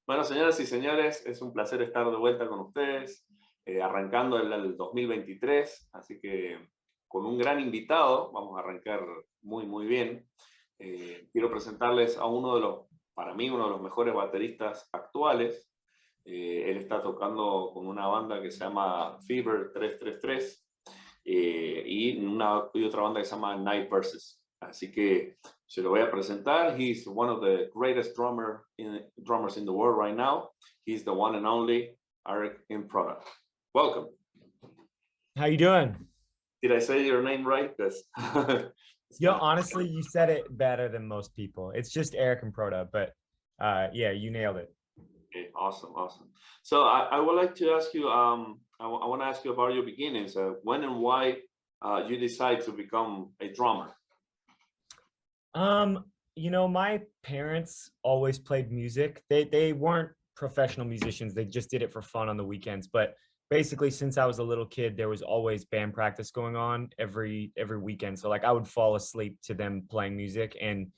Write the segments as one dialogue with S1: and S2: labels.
S1: Bueno, señoras y señores, es un placer estar de vuelta con ustedes, arrancando el 2023, así que con un gran invitado, vamos a arrancar muy bien. Quiero presentarles a uno de los, para mí, uno de los mejores bateristas actuales. Él está tocando con una banda que se llama Fever 333 y otra banda que se llama Night Verses. Así que se lo voy a presentar. He's one of the greatest drummers in the world right now. He's the one and only Aric Improta. Welcome.
S2: How you doing?
S1: Did I say your name right? Because
S2: honestly, you said it better than most people. It's just Aric Improta, but yeah, you nailed it.
S1: Okay, awesome. So I would like to ask you, I want to ask you about your beginnings. When and why you decide to become a drummer?
S2: My parents always played music. They weren't professional musicians. They just did it for fun on the weekends. But basically, since I was a little kid, there was always band practice going on every weekend. So like I would fall asleep to them playing music. And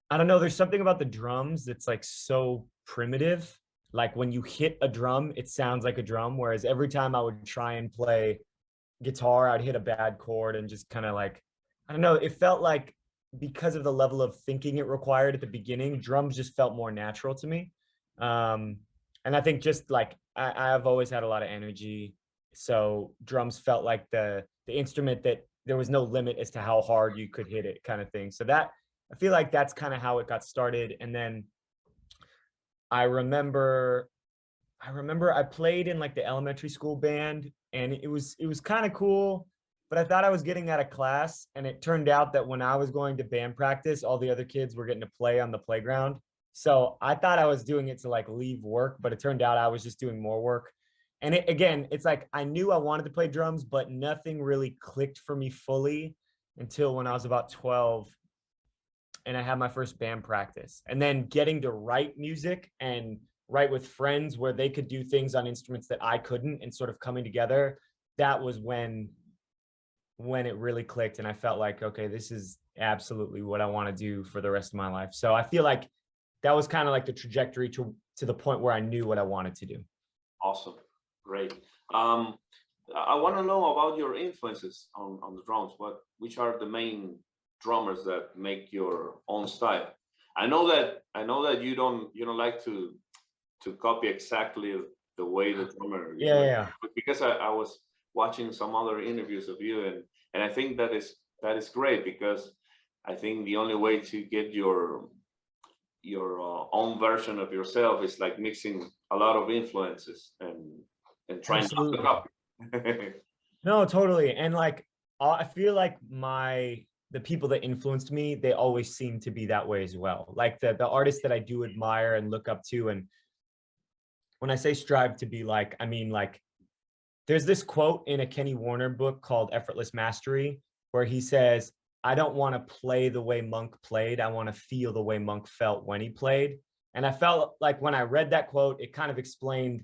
S2: I don't know, there's something about the drums that's like so primitive. Like when you hit a drum, it sounds like a drum. Whereas every time I would try and play guitar, I'd hit a bad chord and just kind of like, I don't know, it felt like because of the level of thinking it required at the beginning, drums just felt more natural to me. And I think just like I've always had a lot of energy, so drums felt like the instrument that there was no limit as to how hard you could hit it, kind of thing. So that I feel like that's kind of how it got started. And then I remember I played in like the elementary school band, and it was kind of cool, but I thought I was getting out of class, and it turned out that when I was going to band practice, all the other kids were getting to play on the playground. So I thought I was doing it to like leave work, but it turned out I was just doing more work. And again, it's like I knew I wanted to play drums, but nothing really clicked for me fully until when I was about 12 and I had my first band practice. And then getting to write music and write with friends where they could do things on instruments that I couldn't, and sort of coming together, that was when it really clicked. And I felt like, okay, this is absolutely what I want to do for the rest of my life. So I feel like that was kind of like the trajectory to the point where I knew what I wanted to do.
S1: Awesome. Great. I want to know about your influences on the drums. Which are the main drummers that make your own style? I know that you don't like to copy exactly the way the drummer.
S2: Yeah.
S1: Because I was watching some other interviews of you, and I think that is great, because I think the only way to get your own version of yourself is like mixing a lot of influences and trying
S2: Absolutely.
S1: to copy.
S2: No, totally. And like I feel like the people that influenced me, they always seem to be that way as well. Like the artists that I do admire and look up to, and when I say strive to be like, I mean like there's this quote in a Kenny Warner book called Effortless Mastery where he says, I don't want to play the way Monk played. I want to feel the way Monk felt when he played. And I felt like when I read that quote, it kind of explained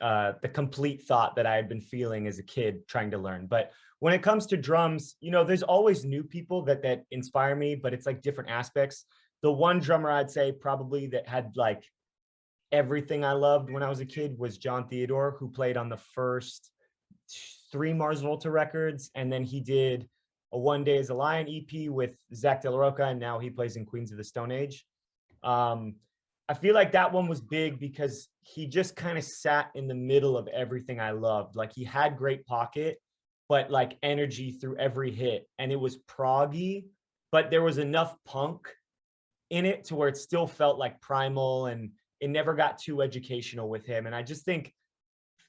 S2: the complete thought that I had been feeling as a kid trying to learn. But when it comes to drums, there's always new people that inspire me, but it's like different aspects. The one drummer I'd say probably that had like everything I loved when I was a kid was John Theodore, who played on the first 3 Mars Volta records. And then he did a One Day as a Lion EP with Zach De La Rocha, and now he plays in Queens of the Stone Age. I feel like that one was big because he just kind of sat in the middle of everything I loved. Like he had great pocket, but like energy through every hit. And it was proggy, but there was enough punk in it to where it still felt like primal, and it never got too educational with him. And I just think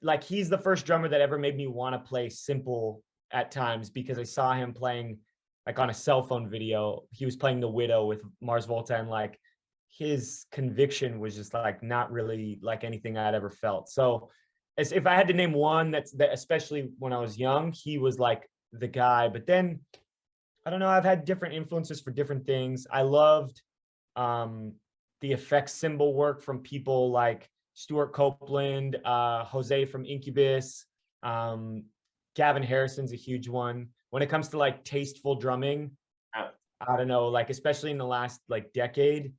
S2: like he's the first drummer that ever made me want to play simple at times, because I saw him playing like on a cell phone video. He was playing The Widow with Mars Volta, and like his conviction was just like not really like anything I'd ever felt. So as if I had to name one that especially when I was young, he was like the guy. But then I don't know, I've had different influences for different things. I loved the effects symbol work from people like Stuart Copeland, Jose from Incubus, Gavin Harrison's a huge one. When it comes to like tasteful drumming, I don't know, like especially in the last like decade,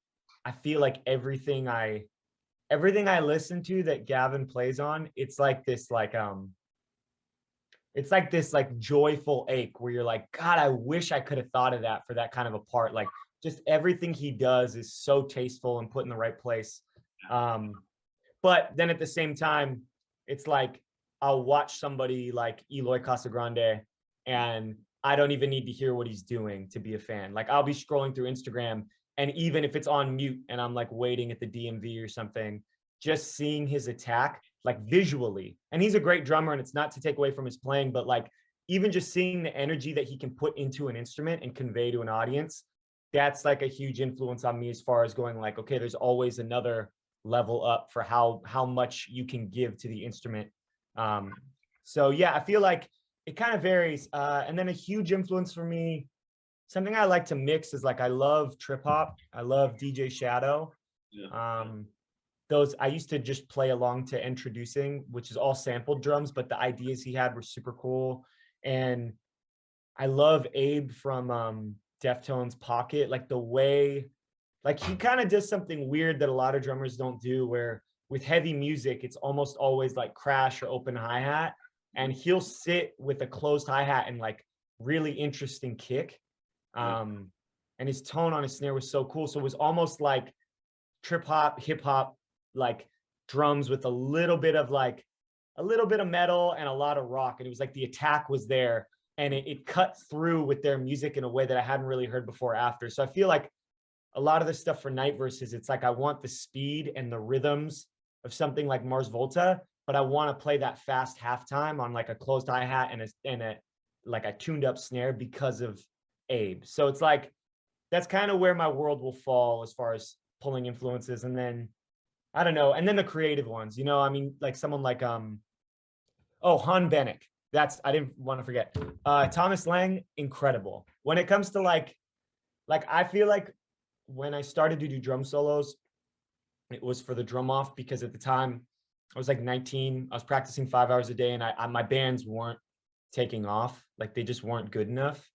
S2: I feel like everything I everything I listen to that Gavin plays on, it's like this joyful ache where you're like, God, I wish I could have thought of that for that kind of a part. Like just everything he does is so tasteful and put in the right place. But then at the same time, it's like I'll watch somebody like Eloy Casagrande and I don't even need to hear what he's doing to be a fan. Like I'll be scrolling through Instagram, and even if it's on mute and I'm like waiting at the DMV or something, just seeing his attack like visually, and he's a great drummer, and it's not to take away from his playing, but like even just seeing the energy that he can put into an instrument and convey to an audience, that's like a huge influence on me as far as going like, okay, there's always another level up for how much you can give to the instrument. So yeah, I feel like it kind of varies. And then a huge influence for me, something I like to mix is like, I love trip hop. I love DJ Shadow.
S1: Yeah.
S2: Those I used to just play along to Introducing, which is all sampled drums, but the ideas he had were super cool. And I love Abe from Deftones Pocket, like the way, like he kind of does something weird that a lot of drummers don't do, where with heavy music, it's almost always like crash or open hi-hat. And he'll sit with a closed hi-hat and like really interesting kick. And his tone on his snare was so cool. So it was almost like trip hop, hip hop, like drums with a little bit of metal and a lot of rock. And it was like the attack was there, and it cut through with their music in a way that I hadn't really heard before or after. So I feel like a lot of the stuff for Night Verses, it's like I want the speed and the rhythms of something like Mars Volta, but I want to play that fast halftime on like a closed hi-hat and a like a tuned up snare because of Abe. So it's like that's kind of where my world will fall as far as pulling influences. And then I don't know, and then the creative ones, you know, I mean, like someone like Han Benek. That's, I didn't want to forget. Thomas Lang, incredible. When it comes to like I feel like when I started to do drum solos, it was for the drum off, because at the time I was like 19, I was practicing 5 hours a day, and my bands weren't taking off. Like they just weren't good enough.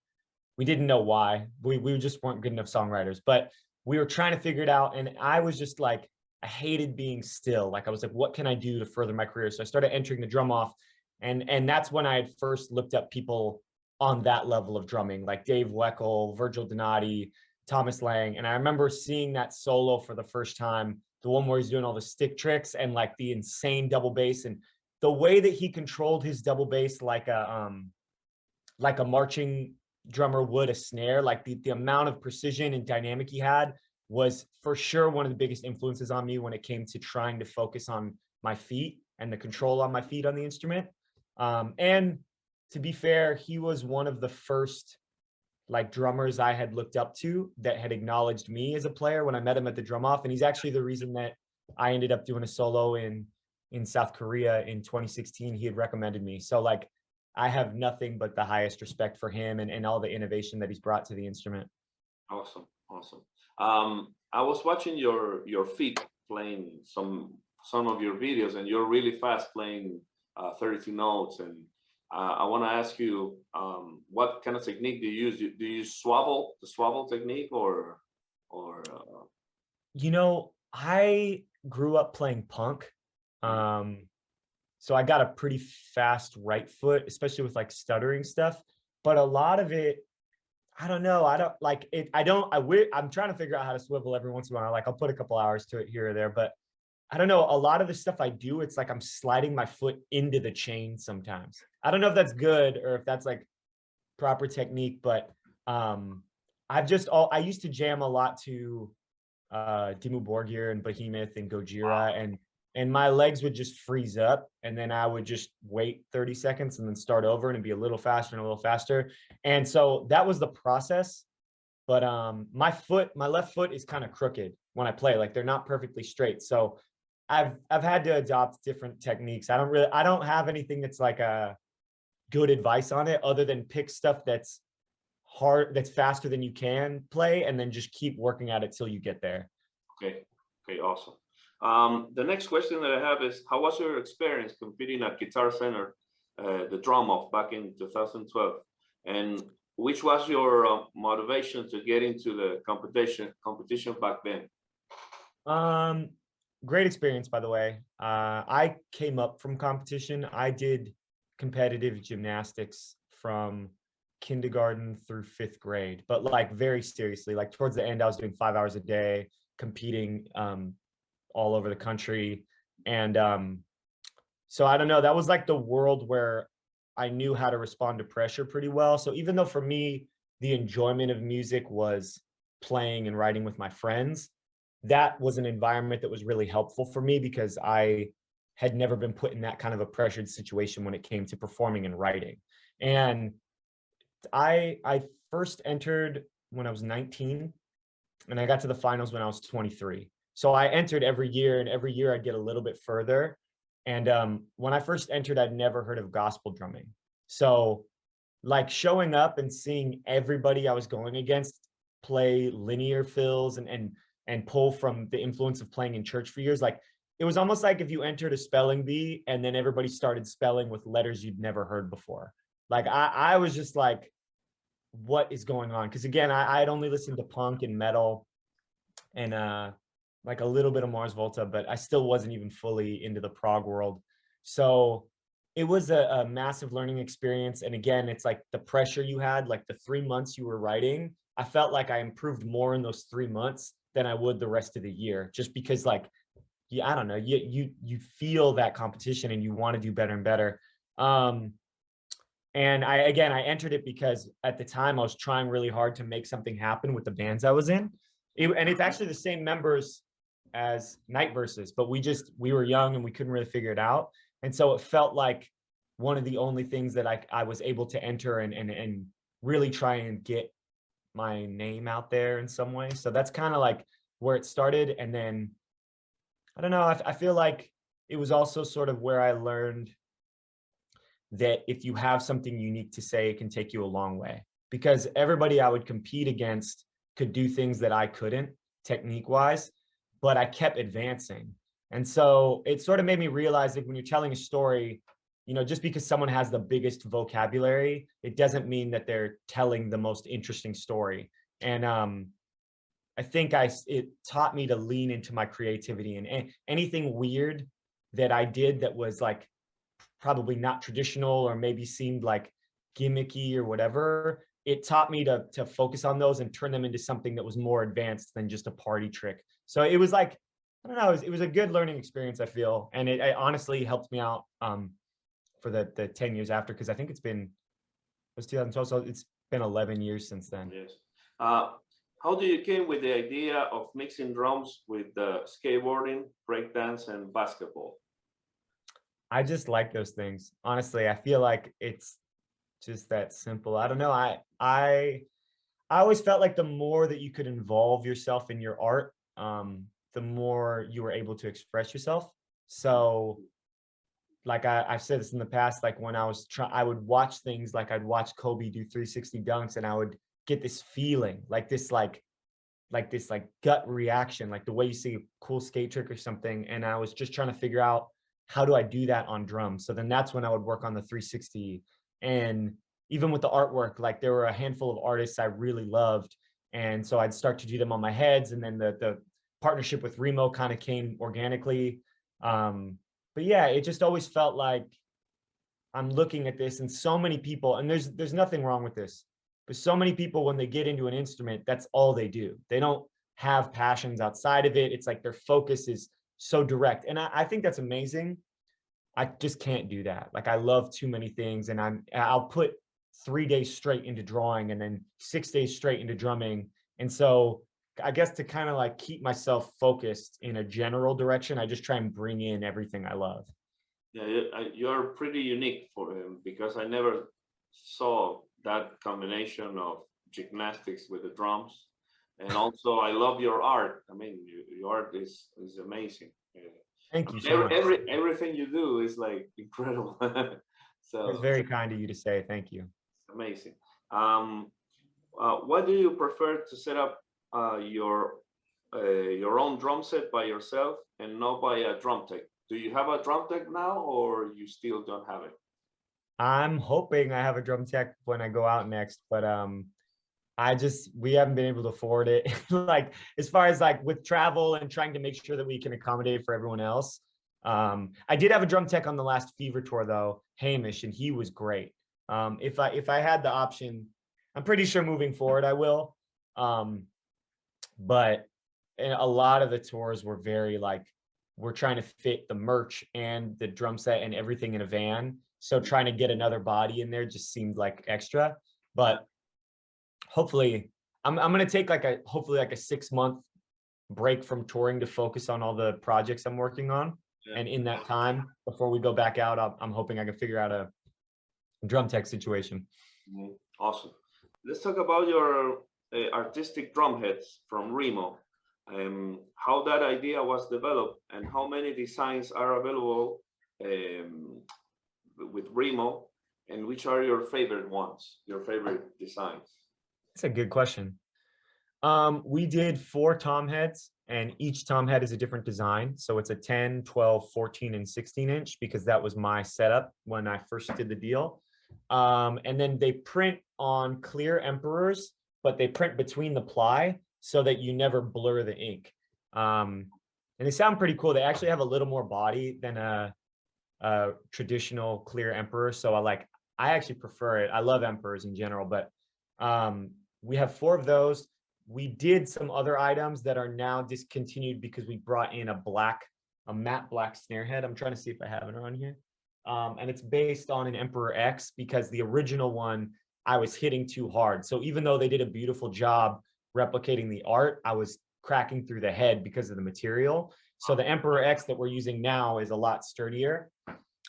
S2: We didn't know why. We just weren't good enough songwriters, but we were trying to figure it out. And I was just like, I hated being still. Like I was like, what can I do to further my career? So I started entering the drum off, and that's when I had first looked up people on that level of drumming, like Dave Weckl, Virgil Donati, Thomas Lang. And I remember seeing that solo for the first time, the one where he's doing all the stick tricks and like the insane double bass, and the way that he controlled his double bass like a marching drummer would a snare, like the amount of precision and dynamic he had was for sure one of the biggest influences on me when it came to trying to focus on my feet and the control on my feet on the instrument. And to be fair, he was one of the first like drummers I had looked up to that had acknowledged me as a player when I met him at the drum off. And he's actually the reason that I ended up doing a solo in South Korea in 2016. He had recommended me. So like, I have nothing but the highest respect for him and all the innovation that he's brought to the instrument.
S1: Awesome. I was watching your feet playing some of your videos, and you're really fast playing 32 notes. And I want to ask you, what kind of technique do you use? Do you use the swavel technique, or?
S2: You know, I grew up playing punk. So I got a pretty fast right foot, especially with like stuttering stuff. But a lot of it, I don't know. I don't like it. I'm trying to figure out how to swivel every once in a while. Like I'll put a couple hours to it here or there, but I don't know. A lot of the stuff I do, it's like I'm sliding my foot into the chain sometimes. I don't know if that's good or if that's like proper technique, but I used to jam a lot to Dimmu Borgir and Behemoth and Gojira, and my legs would just freeze up, and then I would just wait 30 seconds and then start over, and it'd be a little faster and a little faster. And so that was the process. But my left foot is kind of crooked when I play. Like they're not perfectly straight. So I've had to adopt different techniques. I don't have anything that's like a good advice on it, other than pick stuff that's hard, that's faster than you can play, and then just keep working at it till you get there.
S1: Okay, awesome. The next question that I have is, how was your experience competing at Guitar Center, the drum off back in 2012? And which was your motivation to get into the competition back then?
S2: great experience, by the way. I came up from competition. I did competitive gymnastics from kindergarten through 5th grade, but like very seriously. Like towards the end, I was doing 5 hours a day, competing all over the country. And so I don't know, that was like the world where I knew how to respond to pressure pretty well. So even though for me, the enjoyment of music was playing and writing with my friends, that was an environment that was really helpful for me because I had never been put in that kind of a pressured situation when it came to performing and writing. And I first entered when I was 19 and I got to the finals when I was 23. So I entered every year and every year I'd get a little bit further. And when I first entered, I'd never heard of gospel drumming. So like showing up and seeing everybody I was going against play linear fills and pull from the influence of playing in church for years, like it was almost like if you entered a spelling bee and then everybody started spelling with letters you'd never heard before. Like I was just like, what is going on? Because again, I had only listened to punk and metal and like a little bit of Mars Volta, but I still wasn't even fully into the prog world. So it was a massive learning experience. And again, it's like the pressure you had, like the 3 months you were writing, I felt like I improved more in those 3 months than I would the rest of the year, just because like, yeah, I don't know, you feel that competition and you want to do better and better. And I entered it because at the time I was trying really hard to make something happen with the bands I was in. And it's actually the same members as Night Verses, but we were young and we couldn't really figure it out. And so it felt like one of the only things that I was able to enter and really try and get my name out there in some way. So that's kind of like where it started. And then, I don't know, I feel like it was also sort of where I learned that if you have something unique to say, it can take you a long way. Because everybody I would compete against could do things that I couldn't technique-wise, but I kept advancing. And so it sort of made me realize that when you're telling a story, you know, just because someone has the biggest vocabulary, it doesn't mean that they're telling the most interesting story. And I think it taught me to lean into my creativity, and anything weird that I did that was like probably not traditional or maybe seemed like gimmicky or whatever, it taught me to focus on those and turn them into something that was more advanced than just a party trick. So it was like, I don't know, it was a good learning experience, I feel. And it honestly helped me out for the 10 years after, because I think it was 2012, so it's been 11 years since then.
S1: Yes. How do you came with the idea of mixing drums with skateboarding, breakdance, and basketball?
S2: I just like those things. Honestly, I feel like it's just that simple. I don't know. I always felt like the more that you could involve yourself in your art, the more you were able to express yourself. So like I've said this in the past, like when I would watch things, like I'd watch Kobe do 360 dunks and I would get this feeling like this gut reaction, like the way you see a cool skate trick or something. And I was just trying to figure out, how do I do that on drums? So then that's when I would work on the 360. And even with the artwork, like there were a handful of artists I really loved. And so I'd start to do them on my heads. And then the partnership with Remo kind of came organically. But yeah, it just always felt like I'm looking at this, and so many people, and there's nothing wrong with this, but so many people, when they get into an instrument, that's all they do. They don't have passions outside of it. It's like their focus is so direct. And I think that's amazing. I just can't do that. Like I love too many things, and I'll put 3 days straight into drawing and then 6 days straight into drumming. And so I guess to kind of like keep myself focused in a general direction, I just try and bring in everything I love.
S1: Yeah, you're pretty unique for him, because I never saw that combination of gymnastics with the drums. And also, I love your art. I mean, your art is amazing.
S2: Thank you so much.
S1: Everything you do is like incredible. So
S2: it's very kind of you to say. Thank you.
S1: It's amazing. What do you prefer to set up your own drum set by yourself and not by a drum tech? Do you have a drum tech now, or you still don't have it?
S2: I'm hoping I have a drum tech when I go out next, but we haven't been able to afford it. Like as far as like with travel and trying to make sure that we can accommodate for everyone else. I did have a drum tech on the last Fever tour though, Hamish, and he was great. If I had the option, I'm pretty sure moving forward I will. But a lot of the tours were very like, we're trying to fit the merch and the drum set and everything in a van. So trying to get another body in there just seemed like extra. But hopefully I'm going to take hopefully like a 6-month break from touring to focus on all the projects I'm working on. And in that time, before we go back out, I'm hoping I can figure out a drum tech situation.
S1: Awesome. Let's talk about your artistic drum heads from Remo. How that idea was developed and how many designs are available with Remo, and which are your favorite ones, your favorite designs?
S2: That's a good question. We did 4 tom heads, and each tom head is a different design. So it's a 10, 12, 14, and 16 inch because that was my setup when I first did the deal. And then they print on clear emperors, but they print between the ply so that you never blur the ink. And they sound pretty cool. They actually have a little more body than a traditional clear emperor. So I actually prefer it. I love emperors in general, but we have 4 of those. We did some other items that are now discontinued because we brought in a matte black snare head. I'm trying to see if I have it around here. And it's based on an Emperor X because the original one I was hitting too hard. So even though they did a beautiful job replicating the art, I was cracking through the head because of the material. So the Emperor X that we're using now is a lot sturdier.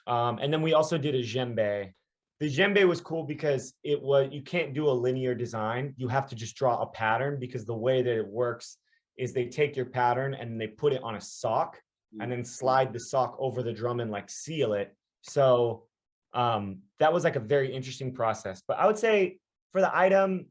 S2: And then we also did a djembe. The djembe was cool because you can't do a linear design. You have to just draw a pattern because the way that it works is they take your pattern and they put it on a sock and then slide the sock over the drum and like seal it. So that was like a very interesting process. But I would say for the item,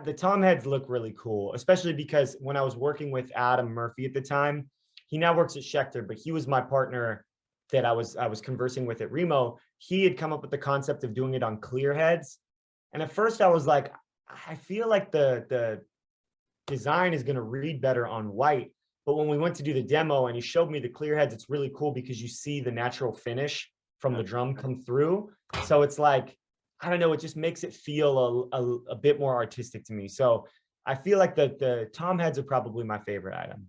S2: the tom heads look really cool, especially because when I was working with Adam Murphy at the time, he now works at Schecter, but he was my partner that I was conversing with at Remo. He had come up with the concept of doing it on clear heads. And at first I was like, I feel like the design is going to read better on white. But when we went to do the demo and he showed me the clear heads, it's really cool because you see the natural finish from the drum come through. So it's like, I don't know, it just makes it feel a bit more artistic to me. So I feel like the tom heads are probably my favorite item.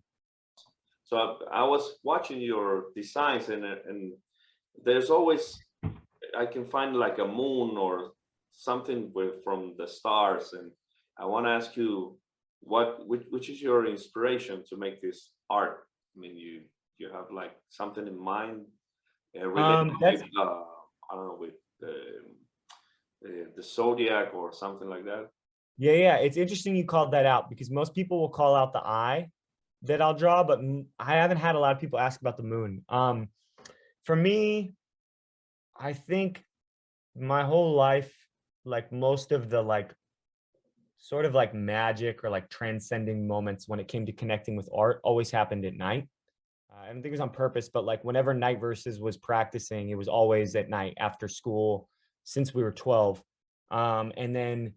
S1: So I was watching your designs and there's always, I can find like a moon or something from the stars. And I want to ask you, which is your inspiration to make this art? I mean, you have like something in mind related with, I don't know, with the zodiac or something like that?
S2: Yeah. It's interesting you called that out because most people will call out the eye that I'll draw, but I haven't had a lot of people ask about the moon. For me, I think my whole life, like most of the like sort of like magic or like transcending moments when it came to connecting with art always happened at night. I don't think it was on purpose, but like whenever Night Verses was practicing, it was always at night after school since we were 12. And then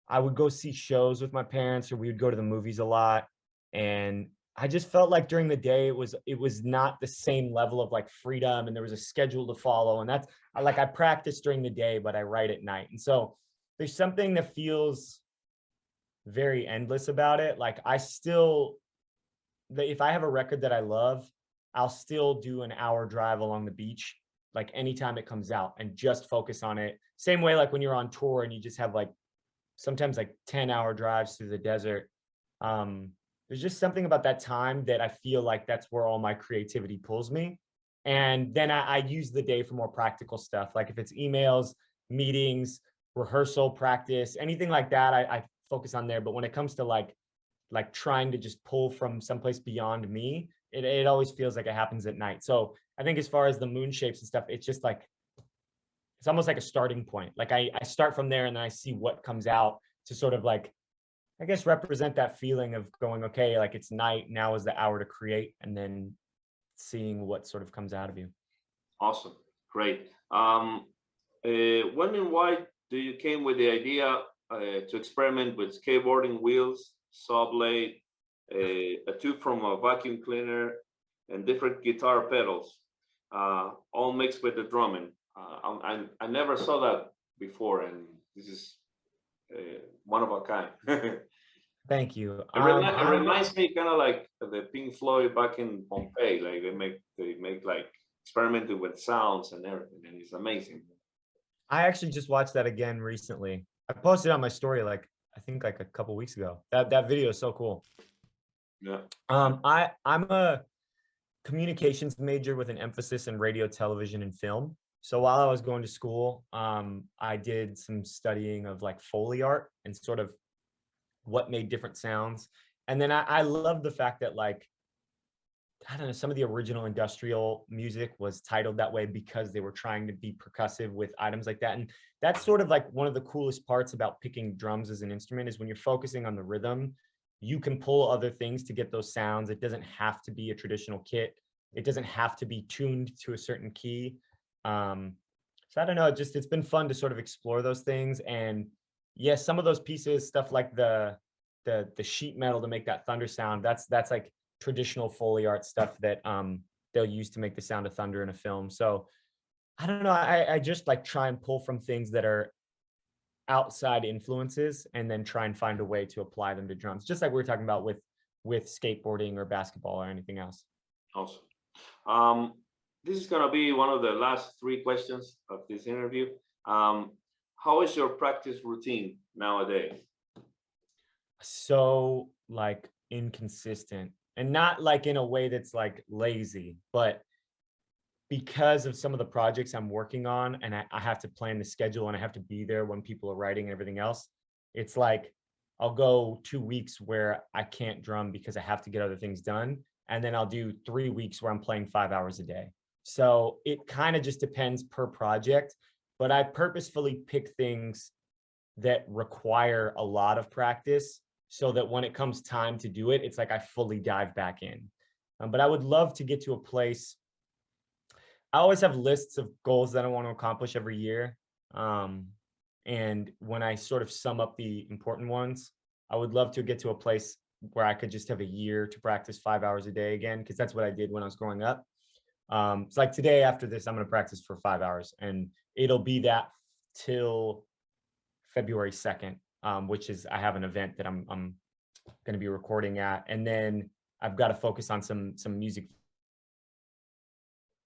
S2: I would go see shows with my parents, or we would go to the movies a lot. And I just felt like during the day, it was not the same level of like freedom, and there was a schedule to follow. And that's like, I practice during the day, but I write at night. And so there's something that feels very endless about it. Like if I have a record that I love, I'll still do an hour drive along the beach, like anytime it comes out, and just focus on it. Same way, like when you're on tour and you just have like sometimes like 10-hour drives through the desert. There's just something about that time that I feel like that's where all my creativity pulls me. And then I use the day for more practical stuff. Like if it's emails, meetings, rehearsal, practice, anything like that, I focus on there. But when it comes to like trying to just pull from someplace beyond me, it always feels like it happens at night. So I think as far as the moon shapes and stuff, it's just like, it's almost like a starting point. Like I start from there and then I see what comes out to sort of like, I guess, represent that feeling of going, okay, like it's night, now is the hour to create, and then seeing what sort of comes out of you.
S1: Awesome. Great. When and why do you came with the idea to experiment with skateboarding wheels, saw blade, a tube from a vacuum cleaner, and different guitar pedals, all mixed with the drumming. I never saw that before, and this is one of a kind.
S2: Thank you.
S1: It reminds me kind of like the Pink Floyd back in Pompeii. Like they make like experimenting with sounds and everything, and it's amazing.
S2: I actually just watched that again recently. I posted on my story like I think like a couple weeks ago. That video is so cool.
S1: Yeah.
S2: I'm a communications major with an emphasis in radio, television, and film. So while I was going to school, I did some studying of like Foley art and sort of what made different sounds. And then I love the fact that like, I don't know, some of the original industrial music was titled that way because they were trying to be percussive with items like that. And that's sort of like one of the coolest parts about picking drums as an instrument is when you're focusing on the rhythm, you can pull other things to get those sounds. It doesn't have to be a traditional kit. It doesn't have to be tuned to a certain key. So I don't know, it's been fun to sort of explore those things. And yes, some of those pieces, stuff like the sheet metal to make that thunder sound, that's like traditional Foley art stuff that they'll use to make the sound of thunder in a film. So I don't know, I just like try and pull from things that are outside influences and then try and find a way to apply them to drums, just like we were talking about with skateboarding or basketball or anything else.
S1: Awesome. This is going to be one of the last 3 questions of this interview. How is your practice routine nowadays?
S2: So like inconsistent, and not like in a way that's like lazy, but because of some of the projects I'm working on and I have to plan the schedule and I have to be there when people are writing and everything else, it's like I'll go 2 weeks where I can't drum because I have to get other things done. And then I'll do 3 weeks where I'm playing 5 hours a day. So it kind of just depends per project, but I purposefully pick things that require a lot of practice so that when it comes time to do it, it's like I fully dive back in. But I would love to get to a place. I always have lists of goals that I want to accomplish every year. And when I sort of sum up the important ones, I would love to get to a place where I could just have a year to practice 5 hours a day again, because that's what I did when I was growing up. It's like today after this, I'm going to practice for 5 hours, and it'll be that till February 2nd, which is I have an event that I'm going to be recording at, and then I've got to focus on some music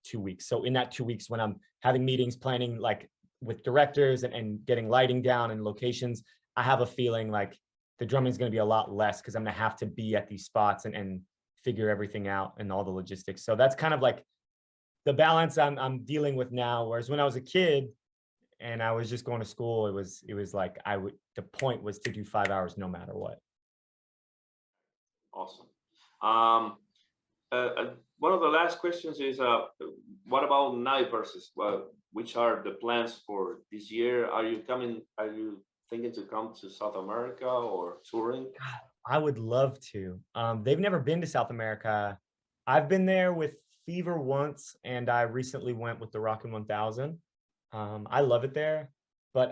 S2: 2 weeks. So in that 2 weeks, when I'm having meetings, planning like with directors and getting lighting down and locations, I have a feeling like the drumming is going to be a lot less because I'm going to have to be at these spots and figure everything out and all the logistics. So that's kind of like the balance I'm dealing with now. Whereas when I was a kid and I was just going to school, it was like the point was to do 5 hours no matter what.
S1: Awesome. One of the last questions is, what about Night Verses? Well, which are the plans for this year? Are you thinking to come to South America or touring?
S2: I would love to. They've never been to South America. I've been there with Fever once, and I recently went with the Rockin' 1000. I love it there, but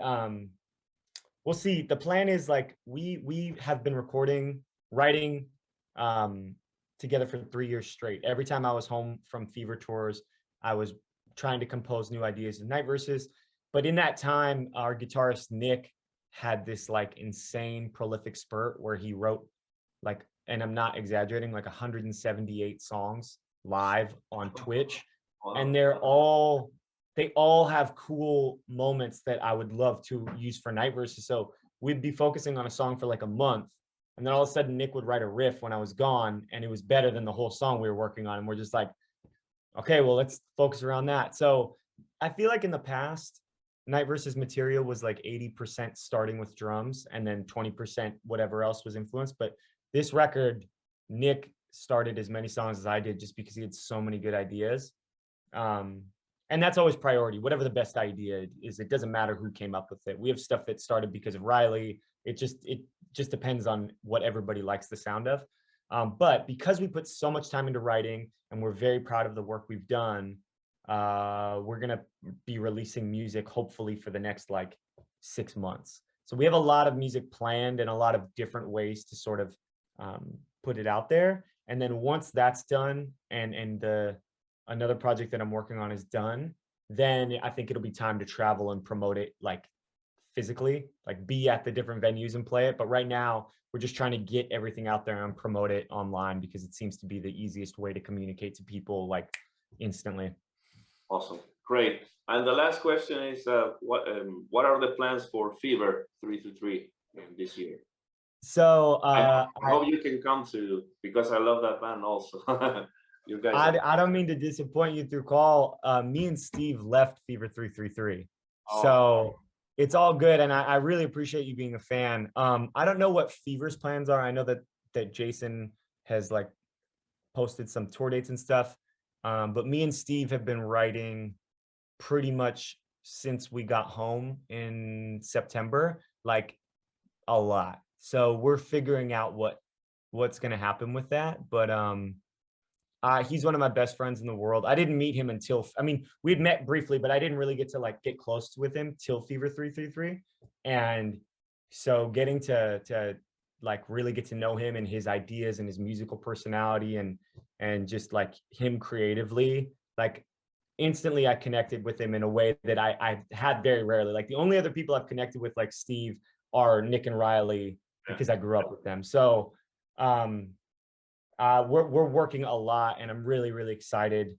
S2: we'll see. The plan is like we have been writing together for 3 years straight. Every time I was home from Fever tours, I was trying to compose new ideas in Night Verses. But in that time, our guitarist Nick had this like insane prolific spurt where he wrote like, and I'm not exaggerating, like 178 songs live on Twitch. And they all have cool moments that I would love to use for Night Verses. So we'd be focusing on a song for like a month, and then all of a sudden Nick would write a riff when I was gone, and it was better than the whole song we were working on. And we're just like, okay, well, let's focus around that. So I feel like in the past, Night Verses material was like 80% starting with drums and then 20% whatever else was influenced. But this record, Nick started as many songs as I did just because he had so many good ideas. And that's always priority. Whatever the best idea is, it doesn't matter who came up with it. We have stuff that started because of Riley. It just depends on what everybody likes the sound of. But because we put so much time into writing and we're very proud of the work we've done, we're going to be releasing music hopefully for the next like 6 months. So we have a lot of music planned and a lot of different ways to sort of put it out there. And then once that's done and another project that I'm working on is done, then I think it'll be time to travel and promote it like physically, like be at the different venues and play it. But right now we're just trying to get everything out there and promote it online because it seems to be the easiest way to communicate to people like instantly.
S1: Awesome, great. And the last question is, what are the plans for Fever 333 this year?
S2: So
S1: I hope you can come to, because I love that band also. You guys,
S2: I don't mean to disappoint you through call. Me and Steve left Fever 333,
S1: Oh.
S2: so it's all good, and I really appreciate you being a fan. I don't know what Fever's plans are. I know that Jason has like posted some tour dates and stuff, but me and Steve have been writing pretty much since we got home in September, like a lot. So we're figuring out what's going to happen with that, but he's one of my best friends in the world. I didn't meet him until, I mean, we'd met briefly, but I didn't really get to like get close with him till Fever 333. And so getting to like really get to know him and his ideas and his musical personality and just like him creatively, like instantly I connected with him in a way that I had very rarely. Like the only other people I've connected with like Steve are Nick and Riley because I grew up with them. So we're working a lot, and I'm really, really excited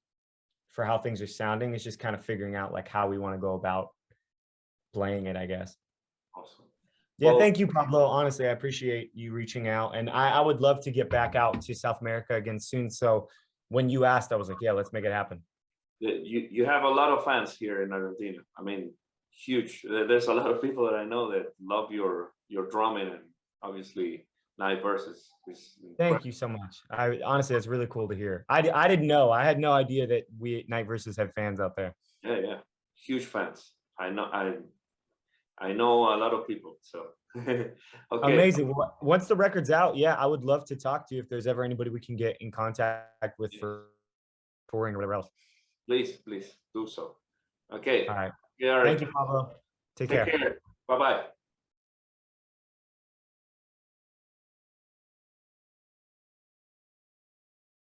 S2: for how things are sounding. It's just kind of figuring out like how we want to go about playing it, I guess.
S1: Awesome.
S2: Yeah, well, thank you, Pablo. Honestly, I appreciate you reaching out, and I would love to get back out to South America again soon. So when you asked, I was like, yeah, let's make it happen.
S1: You have a lot of fans here in Argentina. I mean, huge. There's a lot of people that I know that love your drumming, and obviously Night Verses.
S2: Thank you so much. Honestly, it's really cool to hear. I didn't know. I had no idea that Night Verses had fans out there.
S1: Yeah, huge fans. I know a lot of people. So
S2: okay. Amazing. Well, once the record's out, yeah, I would love to talk to you if there's ever anybody we can get in contact with for touring or whatever else.
S1: Please do so. Okay.
S2: All right. Yeah, thank you, Pablo. Take care.
S1: Bye-bye.